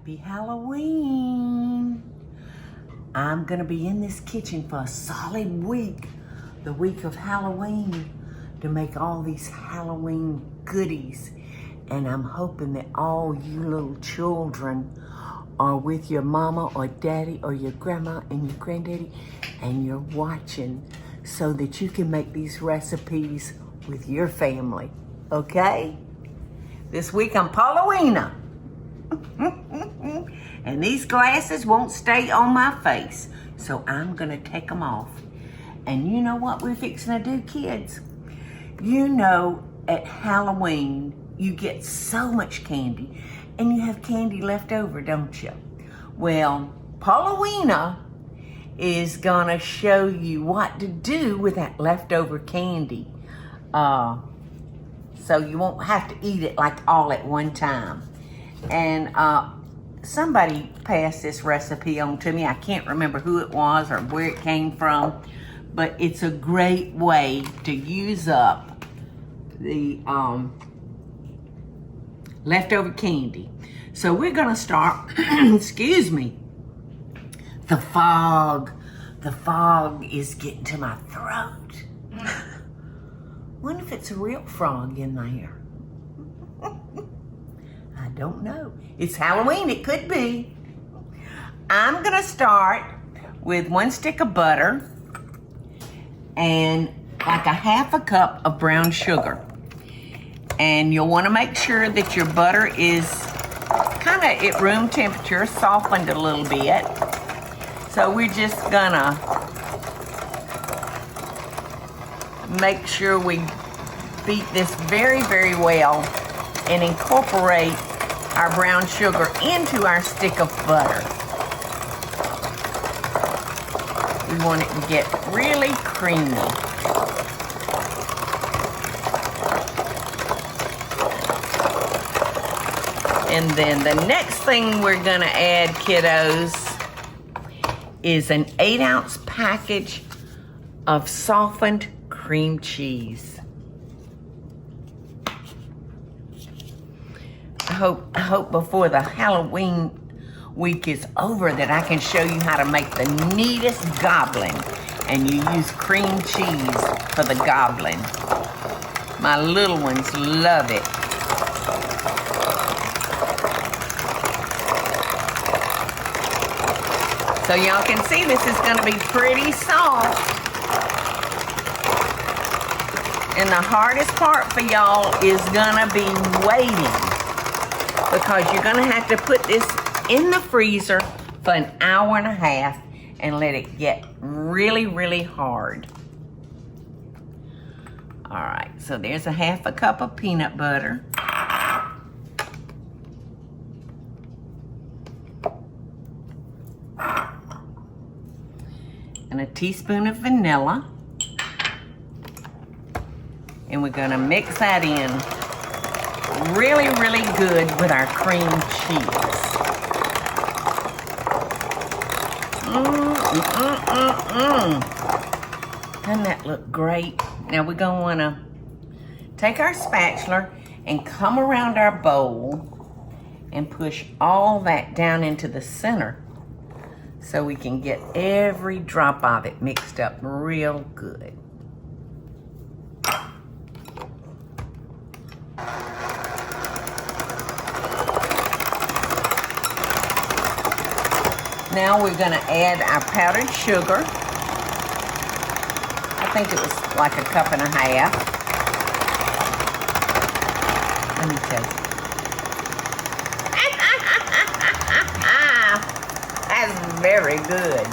Happy Halloween. I'm gonna be in this kitchen for a solid week, the week of Halloween, to make all these Halloween goodies. And I'm hoping that all you little children are with your mama or daddy or your grandma and your granddaddy, and you're watching so that you can make these recipes with your family, okay? This week I'm Paula. And these glasses won't stay on my face, so I'm gonna take them off. And you know what we're fixing to do, kids? You know, at Halloween, you get so much candy, and you have candy left over, don't you? Well, Paula is gonna show you what to do with that leftover candy. So you won't have to eat it like all at one time. And somebody passed this recipe on to me. I can't remember who it was or where it came from, but it's a great way to use up the leftover candy. So we're gonna start, excuse me, the fog is getting to my throat. Wonder if it's a real frog in there. I don't know. It's Halloween, it could be. I'm gonna start with 1 stick of butter and like a half a cup of brown sugar. And you'll wanna make sure that your butter is kinda at room temperature, softened a little bit. So we're just gonna make sure we beat this very, very well and incorporate our brown sugar into our stick of butter. We want it to get really creamy. And then the next thing we're gonna add, kiddos, is an 8-ounce package of softened cream cheese. I hope before the Halloween week is over that I can show you how to make the neatest goblin, and you use cream cheese for the goblin. My little ones love it. So y'all can see this is gonna be pretty soft. And the hardest part for y'all is gonna be waiting, because you're gonna have to put this in the freezer for an hour and a half and let it get really, really hard. All right, so there's a half a cup of peanut butter. And a teaspoon of vanilla. And we're gonna mix that in really, really good with our cream cheese. Doesn't that look great? Now we're gonna wanna take our spatula and come around our bowl and push all that down into the center so we can get every drop of it mixed up real good. Now we're gonna add our powdered sugar. I think it was like a cup and a half. Let me tell you. That's very good.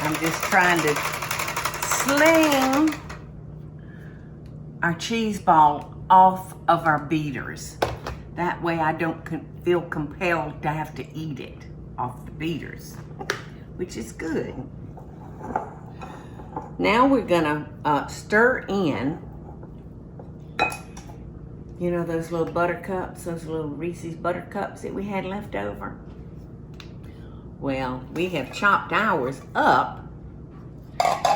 I'm just trying to sling our cheese ball off of our beaters. That way I don't feel compelled to have to eat it off the beaters, which is good. Now we're gonna stir in, you know, those little buttercups, those little Reese's buttercups that we had left over. Well, we have chopped ours up,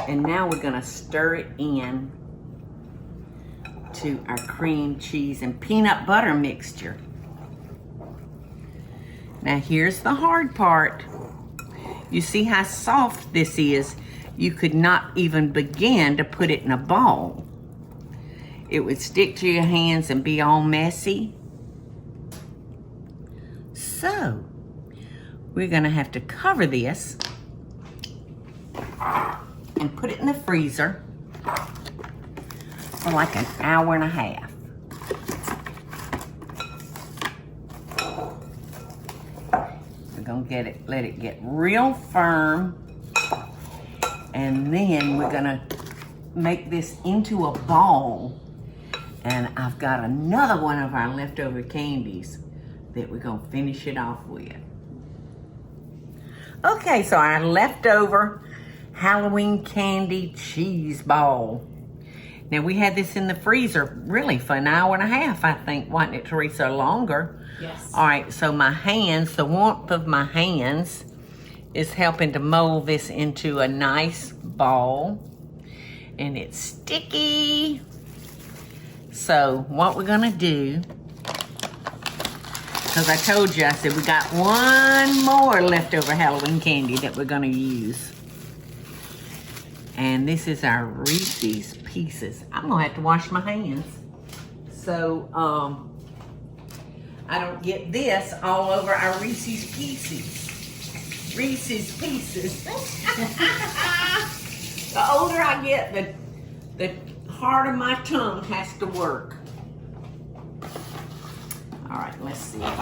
and now we're gonna stir it in to our cream cheese and peanut butter mixture. Now here's the hard part. You see how soft this is? You could not even begin to put it in a ball. It would stick to your hands and be all messy. So, we're gonna have to cover this and put it in the freezer for like an hour and a half. We're gonna let it get real firm, and then we're gonna make this into a ball. And I've got another one of our leftover candies that we're gonna finish it off with. Okay, so our leftover Halloween candy cheese ball. Now we had this in the freezer really for an hour and a half, I think, wasn't it, Teresa? Longer. Yes. All right, so my hands, the warmth of my hands is helping to mold this into a nice ball. And it's sticky. So what we're gonna do, because I told you, I said we got one more leftover Halloween candy that we're gonna use. And this is our Reese's Pieces. I'm gonna have to wash my hands, so I don't get this all over our Reese's Pieces. Reese's Pieces. The older I get, the harder my tongue has to work. All right, let's see if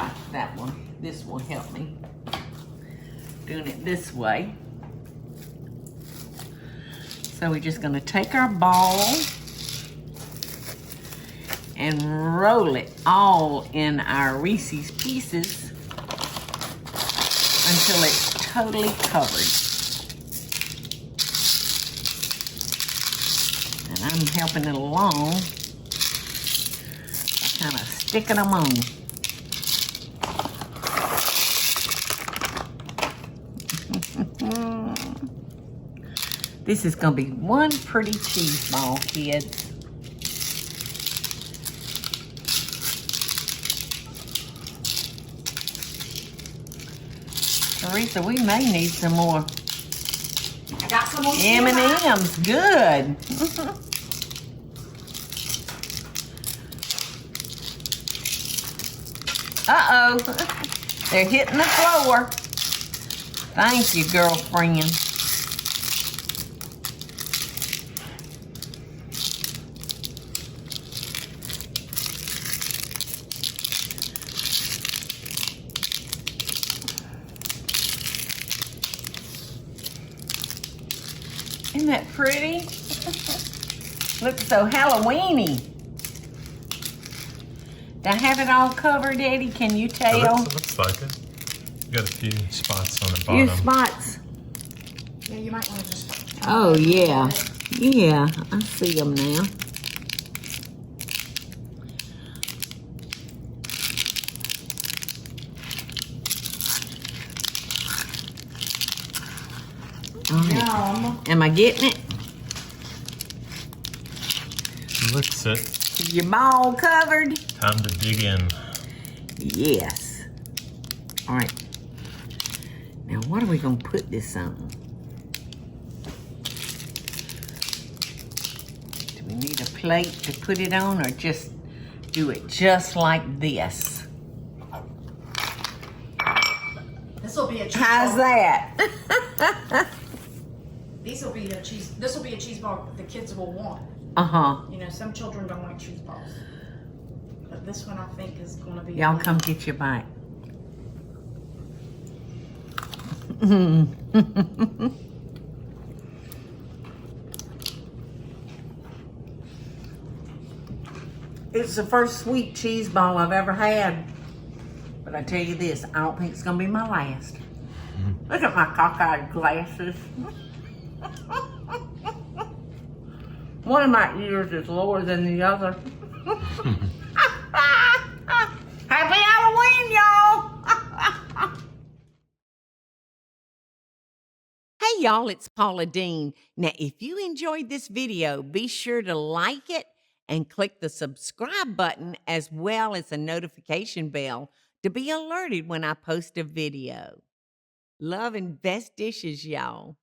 this will help me. Doing it this way. So we're just gonna take our ball and roll it all in our Reese's Pieces until it's totally covered. And I'm helping it along by kind of sticking them on. This is gonna be one pretty cheese ball, kids. Teresa, we may need some more I got some more M&M's. Good. Uh-oh. They're hitting the floor. Thank you, girlfriend. Isn't that pretty? Looks so Halloween-y. Do I have it all covered, Eddie? Can you tell? It looks like it. You got a few spots on the bottom. Few spots. Yeah, you might want to just... Oh, yeah. Yeah, I see them now. Yum. Am I getting it? Looks it. Is your ball covered? Time to dig in. Yes. All right. Now, what are we going to put this on? Do we need a plate to put it on, or just do it just like this? This will be a cheese How's ball. that? This will be a cheese ball the kids will want. Uh-huh. You know, some children don't like cheese balls. But this one I think is going to be... Y'all come get your bite. It's the first sweet cheese ball I've ever had. But I tell you this, I don't think it's going to be my last. Look at my cockeyed glasses. One of my ears is lower than the other. Happy Halloween, y'all! Hey, y'all, it's Paula Deen. Now, if you enjoyed this video, be sure to like it and click the subscribe button as well as the notification bell to be alerted when I post a video. Love and best dishes, y'all.